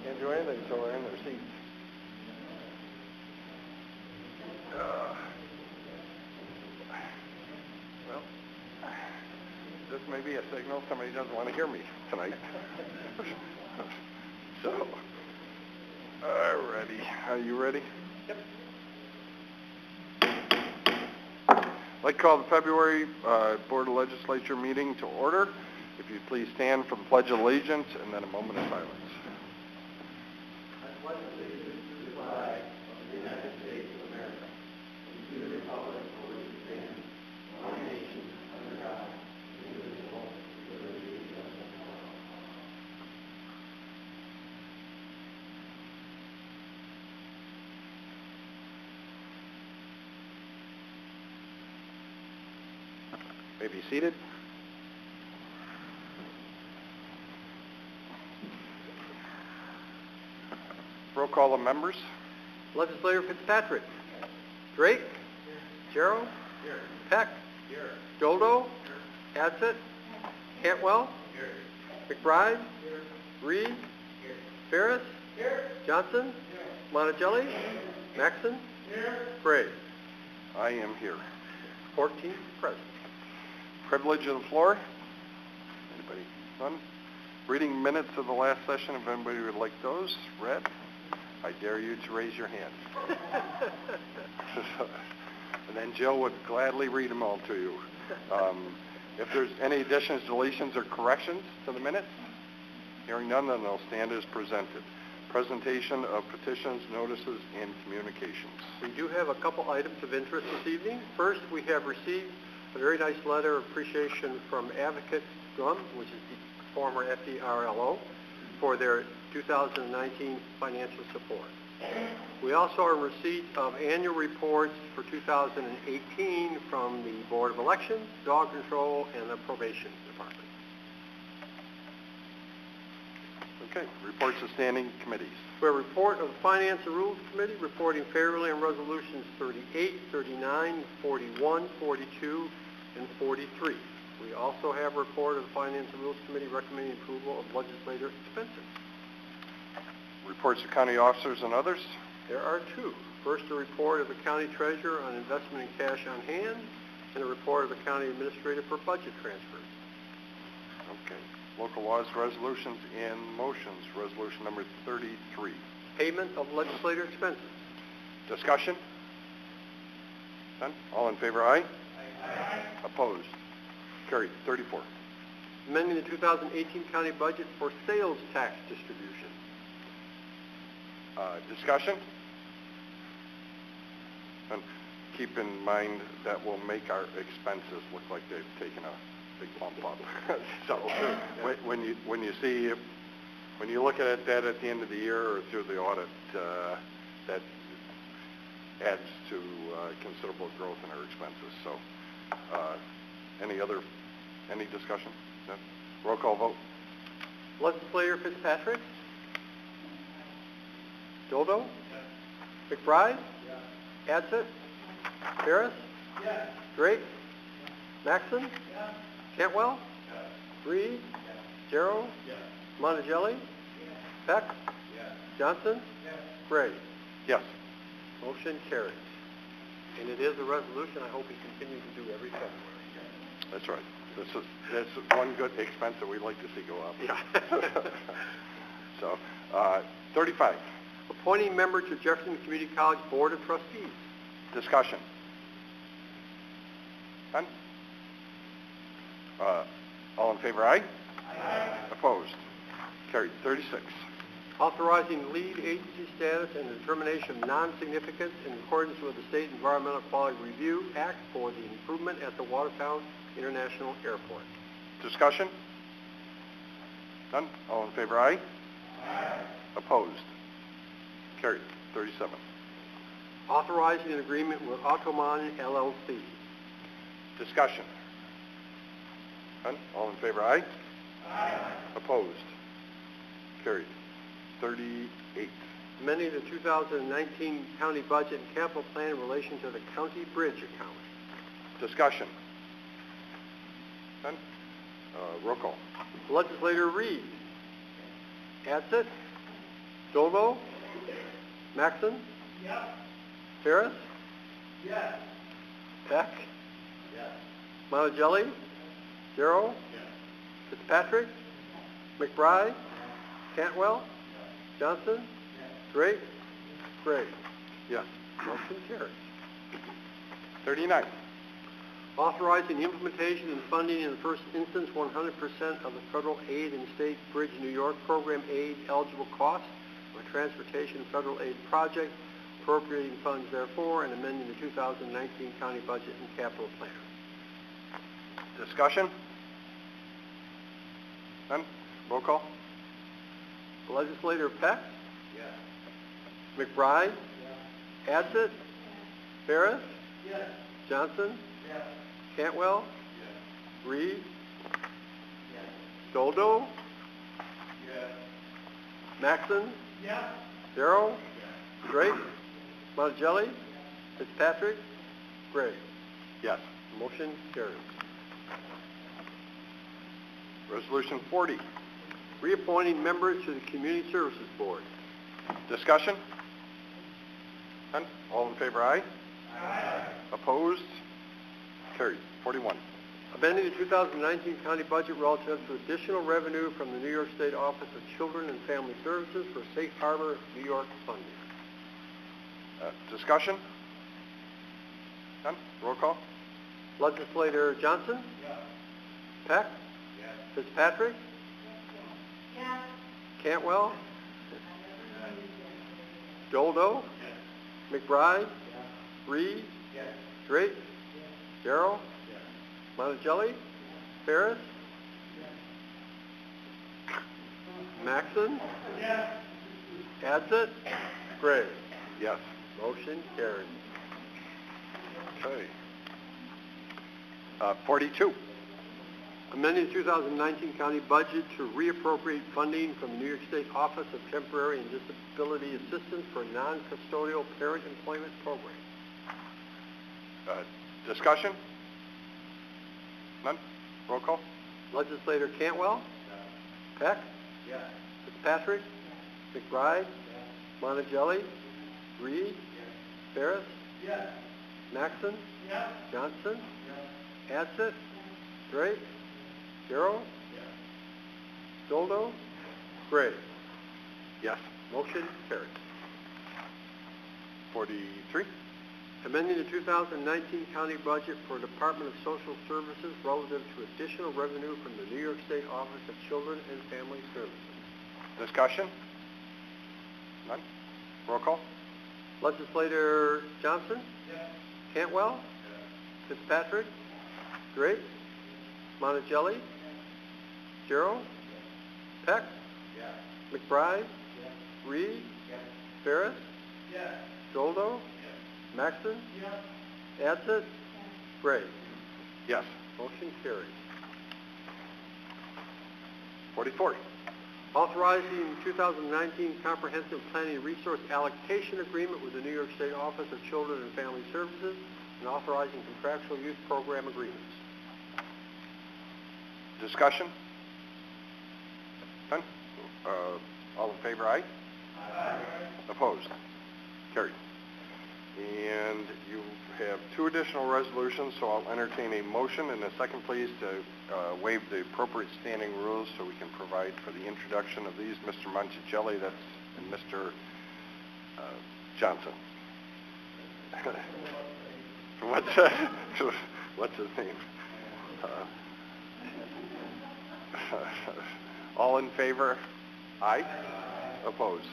Can't do anything until they're in their seats. Well, this may be a signal somebody doesn't want to hear me tonight. So, alrighty, are you ready? Yep. I'd like to call the February Board of Legislature meeting to order. If you'd please stand for the Pledge of Allegiance and then a moment of silence. I pledge allegiance to the flag of the United States of America and to the republic for which it stands, one nation, under God, indivisible, with liberty and justice for all. May be seated. Roll call of members. Legislator Fitzpatrick. Drake. Jarrow. Peck. Doldo. Adsett. Cantwell. McBride. Reed. Ferris. Johnson. Monticelli. Maxson. Gray. I am here. 14 present. Privilege of the floor. Anybody? None? Reading minutes of the last session, if anybody would like those read, I dare you to raise your hand. And then Jill would gladly read them all to you. If there's any additions, deletions, or corrections to the minutes, hearing none, then they'll stand as presented. Presentation of petitions, notices, and communications. We do have a couple items of interest this evening. First, we have received a very nice letter of appreciation from Advocate Drum, which is the former FDRLO, for their 2019 financial support. We also are in receipt of annual reports for 2018 from the Board of Elections, Dog Control, and the Probation Department. Okay, reports of standing committees. We have a report of the Finance and Rules Committee reporting favorably on resolutions 38, 39, 41, 42, and 43. We also have a report of the Finance and Rules Committee recommending approval of legislator expenses. Reports of county officers and others. There are two. First, a report of the county treasurer on investment in cash on hand, and a report of the county administrator for budget transfers. Okay. Local laws, resolutions, and motions. Resolution number 33. Payment of legislator expenses. Discussion? None? All in favor, aye? Aye. Opposed? Carried. 34. Amending the 2018 county budget for sales tax distribution. Discussion? And keep in mind that will make our expenses look like they've taken a big bump up. So when you look at that at the end of the year or through the audit, that adds to considerable growth in our expenses. So any discussion? No? Roll call vote. Legislator Fitzpatrick. Doldo. McBride. Adsett. Ferris. Drake. Maxson. Cantwell. Reed. Jarrow. Monticelli. Peck. Johnson. Gray. Yes. Motion carries. And it is a resolution I hope we continue to do every February. That's right. That's one good expense that we'd like to see go up. Yeah. So, 35. Appointing member to Jefferson Community College Board of Trustees. Discussion. None? All in favor, aye? Aye. Opposed? Carried. 36. Authorizing lead agency status and determination of non-significance in accordance with the State Environmental Quality Review Act for the improvement at the Watertown International Airport. Discussion? None? All in favor, aye? Aye. Opposed? Carried. 37. Authorizing an agreement with Automon LLC. Discussion. None? All in favor, aye? Aye. Opposed? Carried. 38. Amending the 2019 county budget and capital plan in relation to the county bridge account. Discussion. None? Roll call. Legislator Reed. Adsett. Dolvo. Maxon. Yes. Ferris. Yes. Peck. Yes. Monticelli. Darrow. Yes. Fitzpatrick. McBride. Cantwell. Johnson. Drake. Gray. Yes. Motion carries. 39. Authorizing the implementation and funding in the first instance 100% of the federal aid and state bridge New York program aid eligible costs of a transportation federal aid project, appropriating funds therefore, and amending the 2019 county budget and capital plan. Discussion. None? Roll call. Legislator Peck. Yes. McBride. Yes. Adsett. Ferris. Yes. Johnson. Yes. Cantwell. Yes. Reed. Yes. Doldo. Yes. Maxon. Yes. Darrow. Yes. Drake. Monticelli. Fitzpatrick. Gray. Yes. Motion carries. Resolution 40. Reappointing members to the Community Services Board. Discussion. None? All in favor, aye? Aye. Opposed? Carried. 41. Amending the 2019 county budget relative to additional revenue from the New York State Office of Children and Family Services for Safe Harbor, New York funding. Discussion. None? Roll call. Legislator Johnson. Yes. Peck. Yes. Fitzpatrick. Yes. Cantwell. Yes. Doldo. Yes. McBride. Yes. Reed. Yes. Drake. Yes. Darrow. Yes. Monticelli. Ferris. Maxon. Yes. Adsett. Gray. Yes. Motion carried. Okay. 42. Amending the 2019 county budget to reappropriate funding from the New York State Office of Temporary and Disability Assistance for non-custodial parent employment program. Discussion. None? Roll call. Legislator Cantwell. Peck. Yes. Fitzpatrick. McBride. Monticelli. Reed. Ferris. Yes. Maxon. Yes. Johnson. Yes. Adsett. Drake. Darrow. Yes. Doldo. Gray. Yes. Motion carried. 43. Amending the 2019 county budget for Department of Social Services relative to additional revenue from the New York State Office of Children and Family Services. Discussion. None? Roll call. Legislator Johnson. Yes. Cantwell. Yes. Fitzpatrick. Drake. Monticelli. Darrow. Peck. Yes. McBride. Yes. Reed. Yes. Ferris. Yes. Doldo. Yes. Maxon. Yes. Adsett. Gray. Yes. Motion carries. 44. Authorizing 2019 Comprehensive Planning Resource Allocation Agreement with the New York State Office of Children and Family Services and authorizing contractual youth program agreements. Discussion. None? All in favor, aye? Aye. Opposed? Carried. And you have two additional resolutions, so I'll entertain a motion and a second, please, to waive the appropriate standing rules so we can provide for the introduction of these. Mr. Monticelli, that's, and Mr. Johnson. What's his name? All in favor? Aye? Opposed?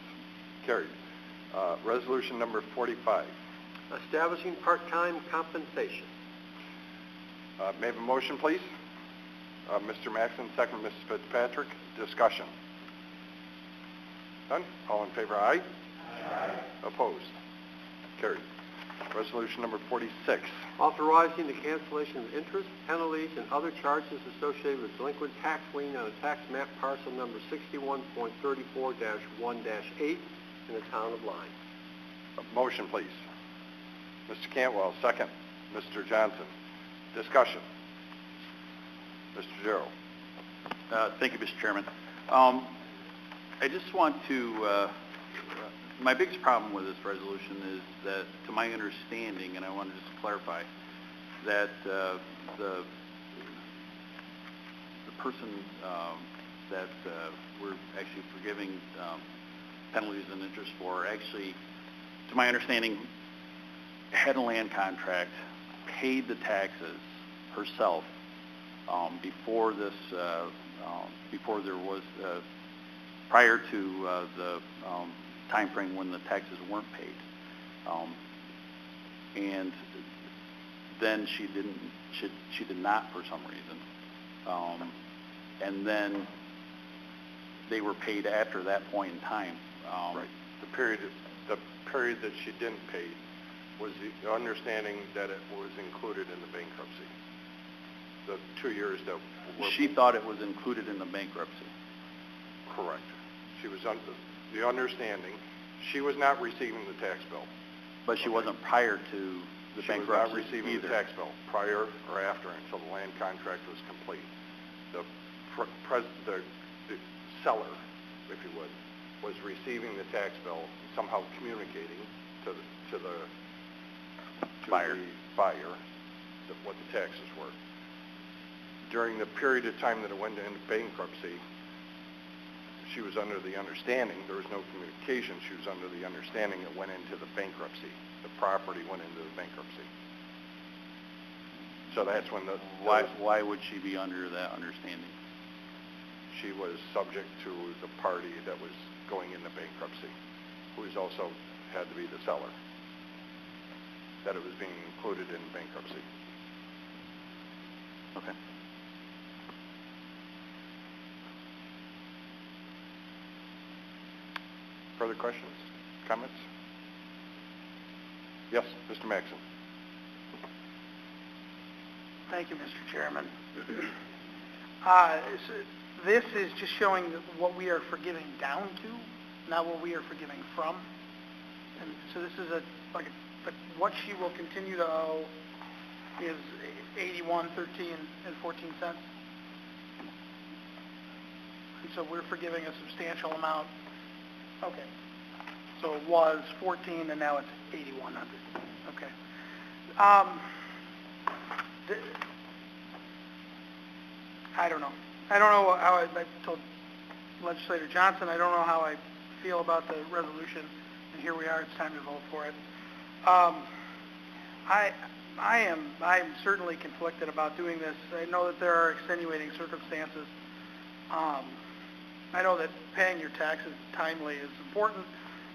Carried. Resolution number 45. Establishing part-time compensation. May I have a motion, please? Mr. Maxon, second, Mrs. Fitzpatrick. Discussion. None? All in favor, aye? Aye. Opposed? Carried. Resolution number 46. Authorizing the cancellation of interest, penalties, and other charges associated with delinquent tax lien on a tax map parcel number 61.34-1-8 in the town of Lyme. A motion, please. Mr. Cantwell, second. Mr. Johnson. Discussion. Mr. Jarrell. Thank you, Mr. Chairman. I just want to, my biggest problem with this resolution is that, to my understanding, and I want to just clarify, that the person that we're actually forgiving penalties and interest for actually, to my understanding, had a land contract, paid the taxes herself before this, before there was, prior to the time frame when the taxes weren't paid. And then she did not for some reason. And then they were paid after that point in time. Right. The period that she didn't pay was the understanding that it was included in the bankruptcy. The 2 years that were... She thought it was included in the bankruptcy. Correct. She was under the understanding she was not receiving the tax bill. But she wasn't prior to the She was bankruptcy not receiving either. the tax bill prior or after until the land contract was complete. The seller, if you would, was receiving the tax bill, somehow communicating to the buyer what the taxes were. During the period of time that it went into bankruptcy, she was under the understanding, there was no communication, she was under the understanding it went into the bankruptcy. The property went into the bankruptcy. So that's when Why would she be under that understanding? she was subject to the party that was going into bankruptcy, who was also had to be the seller, that it was being included in bankruptcy. Okay. Further questions, comments? Yes, Mr. Maxson. Thank you, Mr. Chairman. This is just showing what we are forgiving down to, not what we are forgiving from. And so this is what she will continue to owe is $81.13.14. And so we're forgiving a substantial amount. Okay. So it was 14 and now it's 8,100. Okay. I don't know. I don't know how I told Legislator Johnson, I don't know how I feel about the resolution, and here we are, it's time to vote for it. I'm certainly conflicted about doing this. I know that there are extenuating circumstances. I know that paying your taxes timely is important,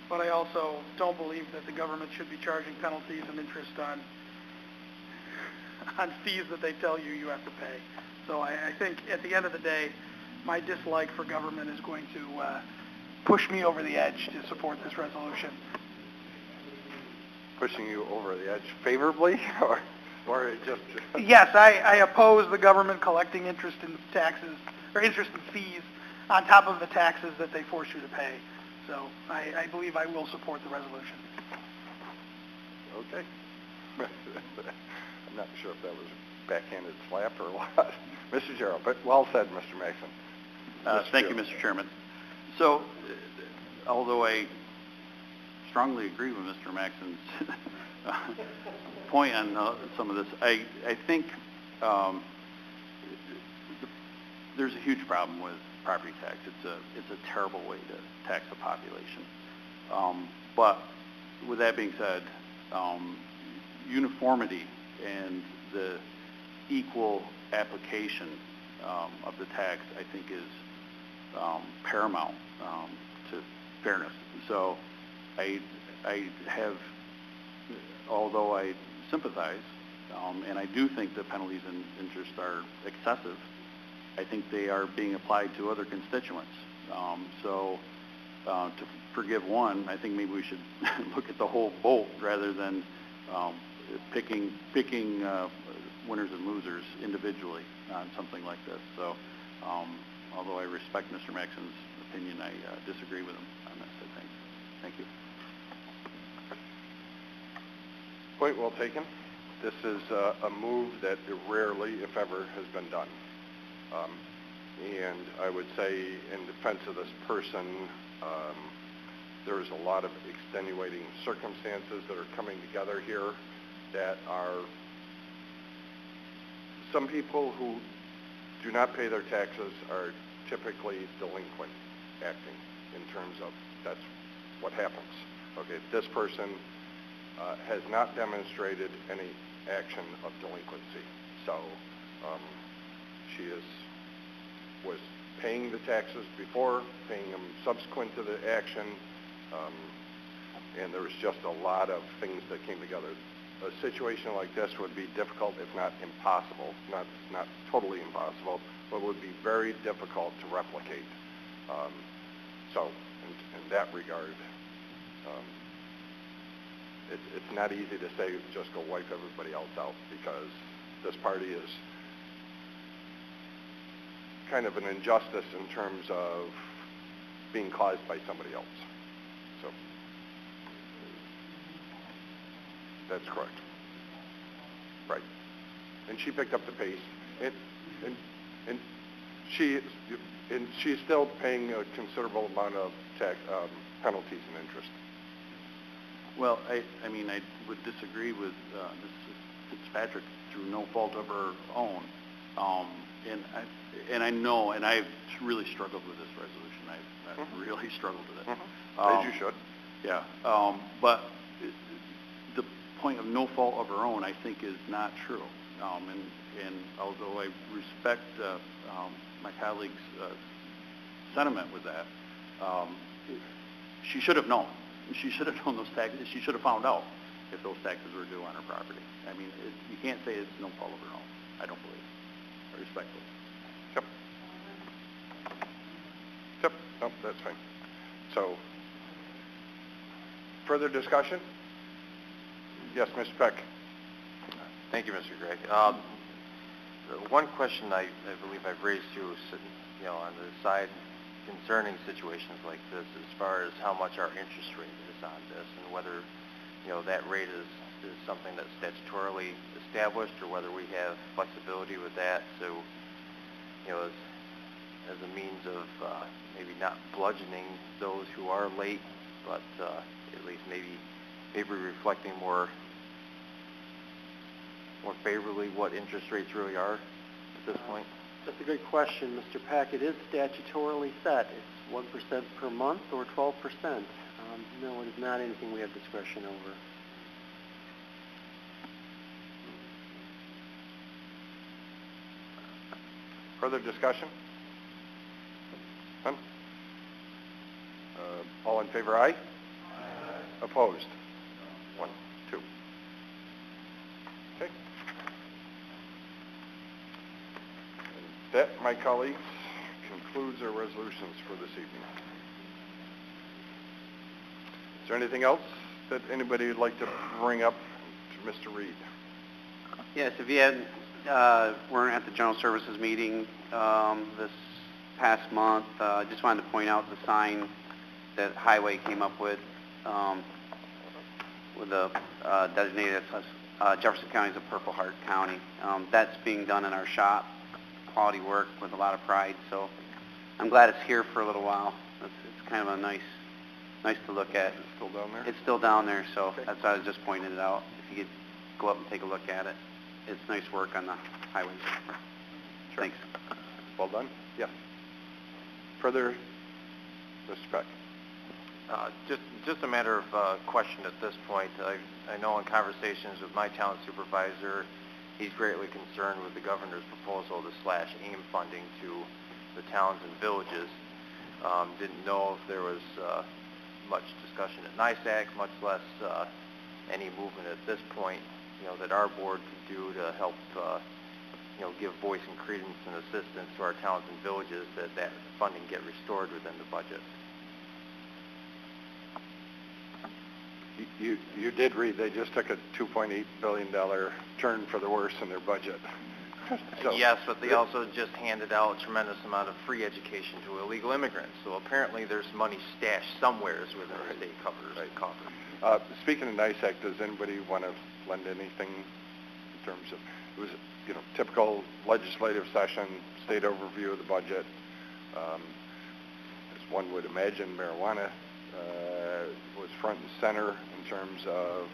but I also don't believe that the government should be charging penalties and interest on fees that they tell you have to pay. So I think at the end of the day, my dislike for government is going to push me over the edge to support this resolution. Pushing you over the edge favorably, or it just... Yes, I oppose the government collecting interest in taxes, or interest in fees on top of the taxes that they force you to pay. So I believe I will support the resolution. Okay. I'm not sure if that was a backhanded slap or what. Mr. Jarrell, but well said, Mr. Maxson. Thank you, Mr. Chairman. So, although I strongly agree with Mr. Maxson's point on some of this, I think there's a huge problem with property tax. It's a terrible way to tax the population. But with that being said, uniformity and the equal application of the tax, I think, is paramount to fairness. So I have, although I sympathize, and I do think the penalties and interest are excessive, I think they are being applied to other constituents. So to forgive one, I think maybe we should look at the whole boat rather than picking winners and losers individually on something like this. So, although I respect Mr. Maxon's opinion, I disagree with him on this, I think. Thank you. Point well taken. This is a move that rarely, if ever, has been done. And I would say, in defense of this person, there's a lot of extenuating circumstances that are coming together here that are some people who do not pay their taxes are typically delinquent acting in terms of that's what happens. Okay, this person has not demonstrated any action of delinquency. So she was paying the taxes before, paying them subsequent to the action, and there was just a lot of things that came together. A situation like this would be difficult, if not impossible, not totally impossible, but would be very difficult to replicate. So in that regard, it's not easy to say just go wipe everybody else out, because this party is kind of an injustice in terms of being caused by somebody else. So that's correct. Right. And she picked up the pace, and she's still paying a considerable amount of tax penalties and interest. Well, I mean, I would disagree with Mrs. Fitzpatrick through no fault of her own. And I know, and I've really struggled with this resolution. I've really struggled with it. As you should. Yeah. But the point of no fault of her own, I think, is not true. And although I respect my colleague's sentiment with that, she should have known. She should have known those taxes. She should have found out if those taxes were due on her property. I mean, you can't say it's no fault of her own. I don't believe. I respect it. Yep. Yep. No, that's fine. So, further discussion? Yes, Mr. Peck. Thank you, Mr. Gregg. One question I believe I've raised too is, on the side concerning situations like this, as far as how much our interest rate is on this, and whether, that rate is something that's statutorily established, or whether we have flexibility with that. So, as a means of maybe not bludgeoning those who are late, but at least maybe reflecting more favorably what interest rates really are at this point? That's a good question, Mr. Pack. It is statutorily set. It's 1% per month or 12%. No, it is not anything we have discretion over. Further discussion? None? All in favor, aye? Aye. Opposed? 1, 2. Okay. And that, my colleagues, concludes our resolutions for this evening. Is there anything else that anybody would like to bring up to Mr. Reed? Yes, if you weren't at the General Services meeting this past month, I just wanted to point out the sign that Highway came up with the designated Jefferson County as a Purple Heart County. That's being done in our shop, quality work with a lot of pride. So I'm glad it's here for a little while. It's kind of a nice to look at. Is it still down there? It's still down there, so Okay. that's why I was just pointing it out. If you could go up and take a look at it. It's nice work on the highway. Sure. Thanks. Well done. Yes. Further, Mr. Peck? Just a matter of question at this point. I know in conversations with my town supervisor, he's greatly concerned with the governor's proposal to slash AIM funding to the towns and villages. Didn't know if there was much discussion at NISAC, much less any movement at this point, that our board could do to help, give voice and credence and assistance to our towns and villages, that funding get restored within the budget. You did read, they just took a $2.8 billion turn for the worse in their budget. So- Yes, but they also just handed out a tremendous amount of free education to illegal immigrants. So apparently there's money stashed somewheres within the state coffers. Speaking of NISAC, does anybody want to lend anything in terms of, it was, typical legislative session, state overview of the budget. As one would imagine, marijuana was front and center in terms of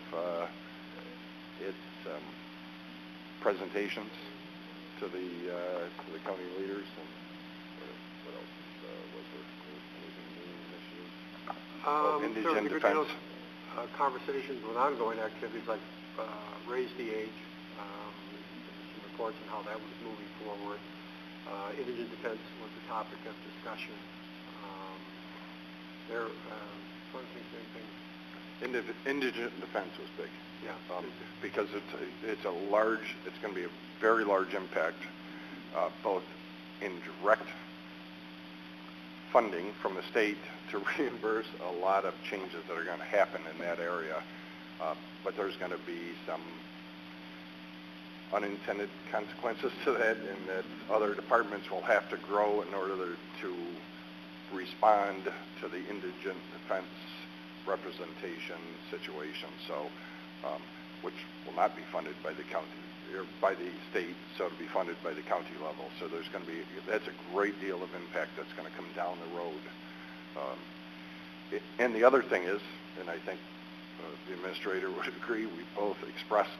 its presentations to the county leaders. And what else was there? Anything new initiatives? Certainly Indigent good defense. conversations with ongoing activities like raise the age, some reports on how that was moving forward. Indigent defense was the topic of discussion. Indigent defense was big. Yeah. Because it's going to be a very large impact, both in direct funding from the state to reimburse a lot of changes that are going to happen in that area. But there's going to be some unintended consequences to that, and that other departments will have to grow in order to respond to the indigent defense representation situation. So, which will not be funded by the county or by the state, so it'll be funded by the county level. So there's going to be, that's a great deal of impact that's going to come down the road. And the other thing is, and I think the administrator would agree, we both expressed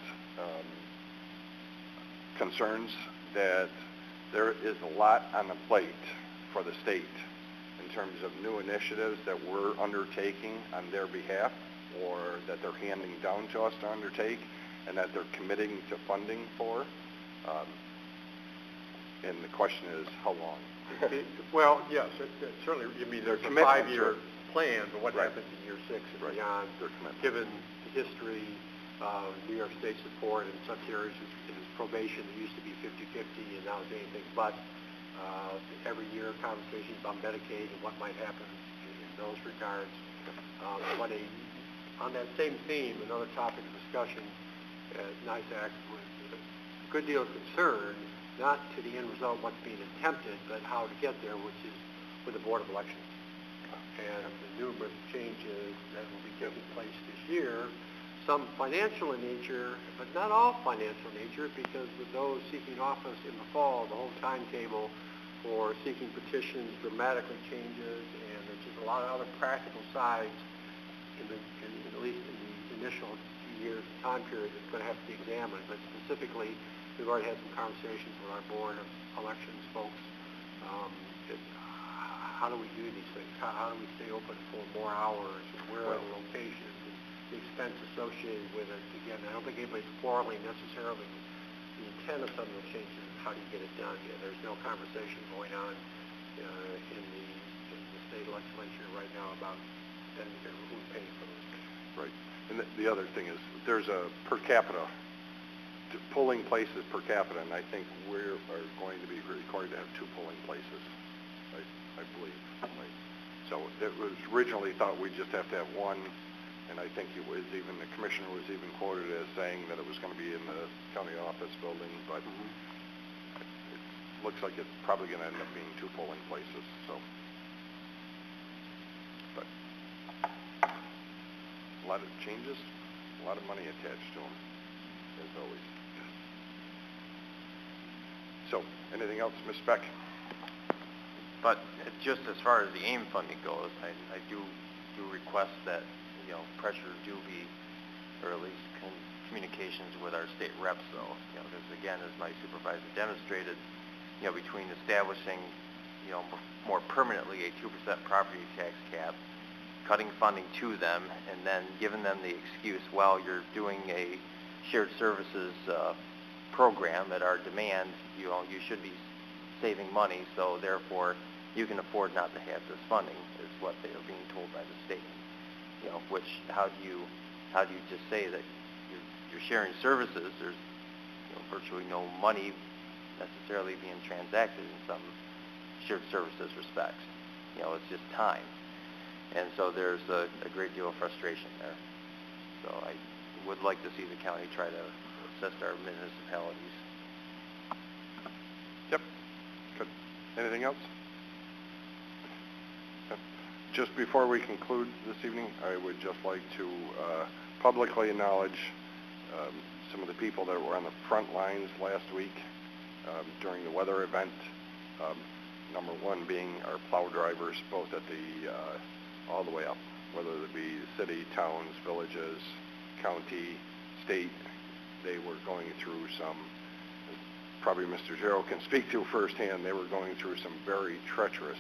concerns that there is a lot on the plate for the state in terms of new initiatives that we're undertaking on their behalf, or that they're handing down to us to undertake, and that they're committing to funding for. And the question is, how long? Well, yes, certainly, there's a commitments 5-year plan, but what Right. happens in year 6 and Right. beyond, Their commitments. given the history, New York State support in such areas as probation, it used to be 50-50, and now it's anything but. Every year, conversations on Medicaid and what might happen in those regards. On that same theme, another topic of discussion at NISAC was a good deal of concern, not to the end result, what's being attempted, but how to get there, which is with the Board of Elections. And the numerous changes that will be taking place this year, some financial in nature, but not all financial in nature, because with those seeking office in the fall, the whole timetable for seeking petitions dramatically changes, and there's just a lot of other practical sides at least in the initial year's time period that's going to have to be examined. But specifically, we've already had some conversations with our Board of Elections folks. How do we do these things? How do we stay open for more hours? Where are the locations? The expense associated with it. Again, I don't think anybody's quarreling necessarily with the intent of some of those changes. How do you get it done? There's no conversation going on in the state legislature right now about who's paying for those things. Right. And the other thing is, there's a per capita, polling places per capita, and I think we are going to be required to have 2 polling places, I believe. Right. So it was originally thought we'd just have to have 1, and I think it was even, the commissioner was even quoted as saying that it was going to be in the county office building, but it looks like it's probably going to end up being 2 polling places. So, but a lot of changes, a lot of money attached to them, as always. So, anything else, Ms. Beck? But just as far as the AIM funding goes, I do request that, pressure do be, or at least communications with our state reps, though. Because again, as my supervisor demonstrated, between establishing, more permanently a 2% property tax cap, cutting funding to them, and then giving them the excuse, well, you're doing a shared services program at our demand, you should be saving money, so therefore you can afford not to have this funding, is what they are being told by the state. Which, how do you just say that you're sharing services? There's virtually no money necessarily being transacted in some shared services respects. It's just time. And so there's a great deal of frustration there. So I would like to see the county try to assist our municipalities. Yep. Good. Anything else? Just before we conclude this evening, I would just like to publicly acknowledge some of the people that were on the front lines last week during the weather event. Number one being our plow drivers, both at the all the way up, whether it be city, towns, villages, county, state. They were going through some, probably Mr. Jarrow can speak to firsthand, they were going through some very treacherous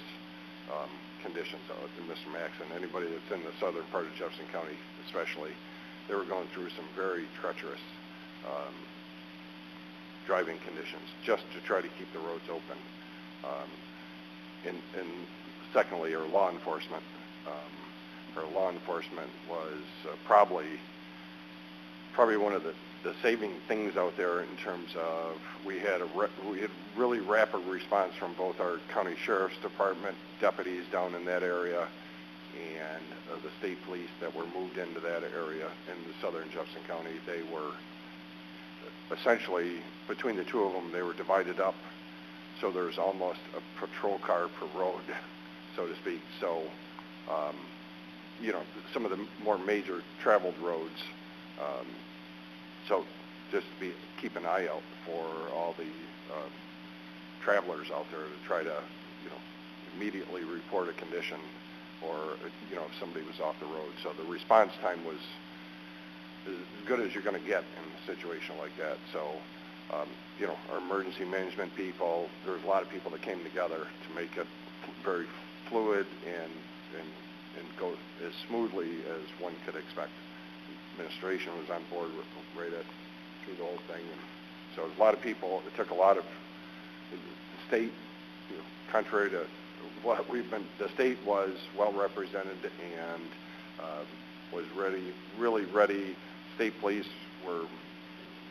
conditions. Mr. Max and anybody that's in the southern part of Jefferson County especially, they were going through some very treacherous driving conditions just to try to keep the roads open. And secondly, our law enforcement. Our law enforcement was probably one of the saving things out there in terms of we had really rapid response from both our county sheriff's department deputies down in that area and the state police that were moved into that area in the southern Jefferson County. They were essentially, between the two of them, they were divided up, so there's almost a patrol car per road, so to speak. So, you know, some of the more major traveled roads. So just keep an eye out for all the travelers out there to try to, you know, immediately report a condition or, you know, if somebody was off the road. So the response time was as good as you're going to get in a situation like that. So, you know, our emergency management people, there's a lot of people that came together to make it very fluid and go as smoothly as one could expect. Administration was on board right through the whole thing. And so a lot of people, it took a lot of the state, you know, contrary to what we've been, the state was well represented and was ready, really ready. State police were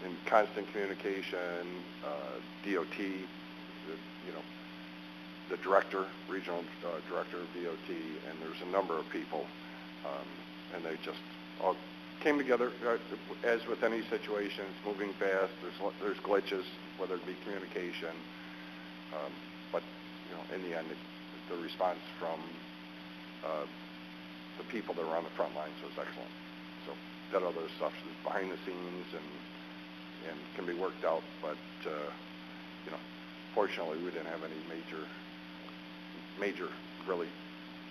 in constant communication, DOT, you know, the director, regional director of DOT, and there's a number of people, and they just all came together. As with any situation, it's moving fast. There's glitches, whether it be communication, but you know, in the end, the response from the people that were on the front lines was excellent. So that other stuff is behind the scenes and can be worked out, but you know, fortunately, we didn't have any major really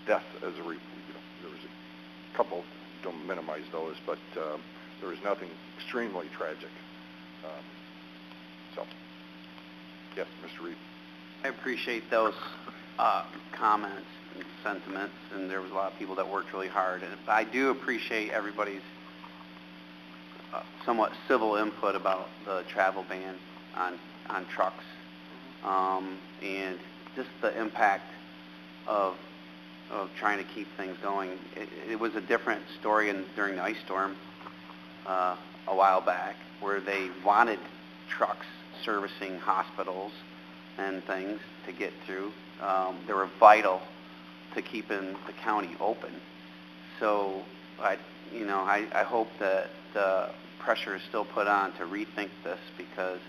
deaths as you know, there was a couple. Don't minimize those, but there was nothing extremely tragic. So, yes, Mr. Reed. I appreciate those comments and sentiments, and there was a lot of people that worked really hard. And I do appreciate everybody's somewhat civil input about the travel ban on trucks, and just the impact of trying to keep things going. It was a different story during the ice storm a while back, where they wanted trucks servicing hospitals and things to get through. They were vital to keeping the county open. So I hope that the pressure is still put on to rethink this, because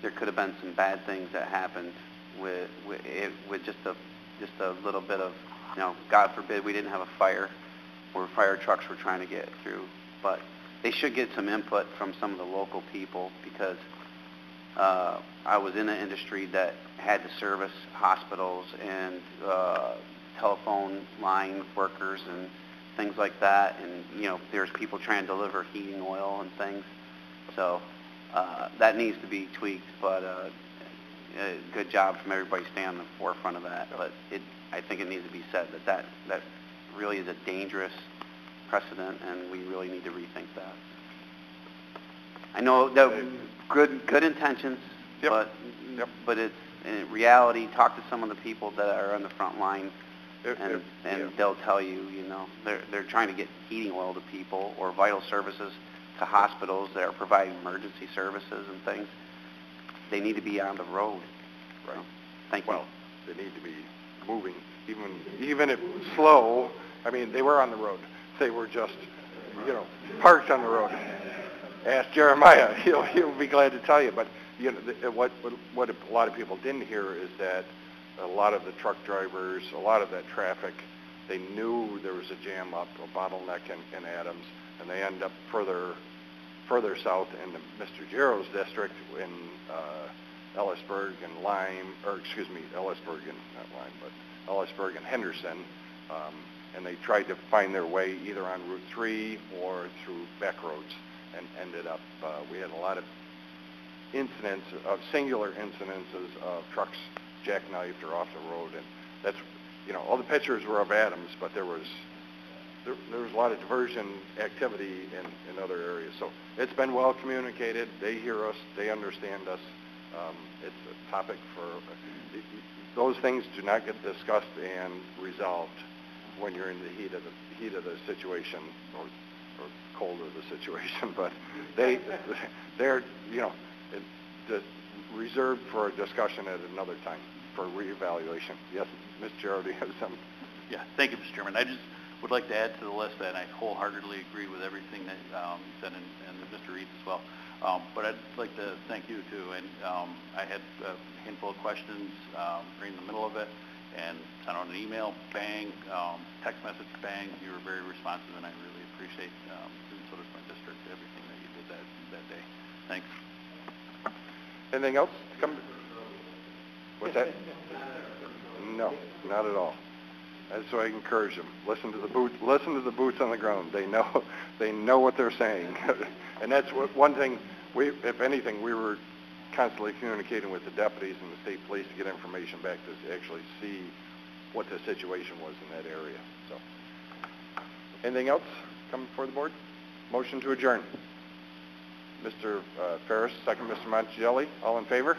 there could have been some bad things that happened with just a little bit of, you know, God forbid we didn't have a fire where fire trucks were trying to get through. But they should get some input from some of the local people, because I was in an industry that had to service hospitals and telephone line workers and things like that. And, you know, there's people trying to deliver heating oil and things. So that needs to be tweaked, but good job from everybody staying on the forefront of that. But I think it needs to be said that really is a dangerous precedent, and we really need to rethink that. I know that good intentions, but it's in reality. Talk to some of the people that are on the front line, and they'll tell you, you know, they're trying to get heating oil to people or vital services to hospitals that are providing emergency services and things. They need to be on the road. Right. Thank you. Well, they need to be moving, even if slow. I mean, they were on the road. They were just parked on the road. Ask Jeremiah, he'll be glad to tell you. But what a lot of people didn't hear is that a lot of the truck drivers, a lot of that traffic, they knew there was a jam up, a bottleneck in Adams, and they end up further south in Mr. Giro's district in Ellisburg and Ellisburg and not Lime, but Ellisburg and Henderson, and they tried to find their way either on Route 3 or through back roads, and ended up, we had a lot of singular incidences of trucks jackknifed or off the road, and that's, all the pictures were of Adams, but there was a lot of diversion activity in other areas. So it's been well communicated. They hear us. They understand us. It's a topic for, those things do not get discussed and resolved when you're in the heat of the situation or cold of the situation, but they're reserved for a discussion at another time for reevaluation. Yes, Ms. Jarrett, do you have something? Yeah, thank you, Mr. Chairman. I just would like to add to the list that I wholeheartedly agree with everything that you said, and Mr. Reed as well. But I'd like to thank you too. And I had a handful of questions right in the middle of it, and sent out an email, bang, text message, bang. You were very responsive, and I really appreciate, and so does my district, everything that you did that day. Thanks. Anything else to come? What's that? No, not at all. That's why I encourage them. Listen to the boots on the ground. They know what they're saying. And that's one thing, if anything, we were constantly communicating with the deputies and the state police to get information back to actually see what the situation was in that area. So, anything else coming before the board? Motion to adjourn. Mr. Ferris, second Mr. Monticelli. All in favor?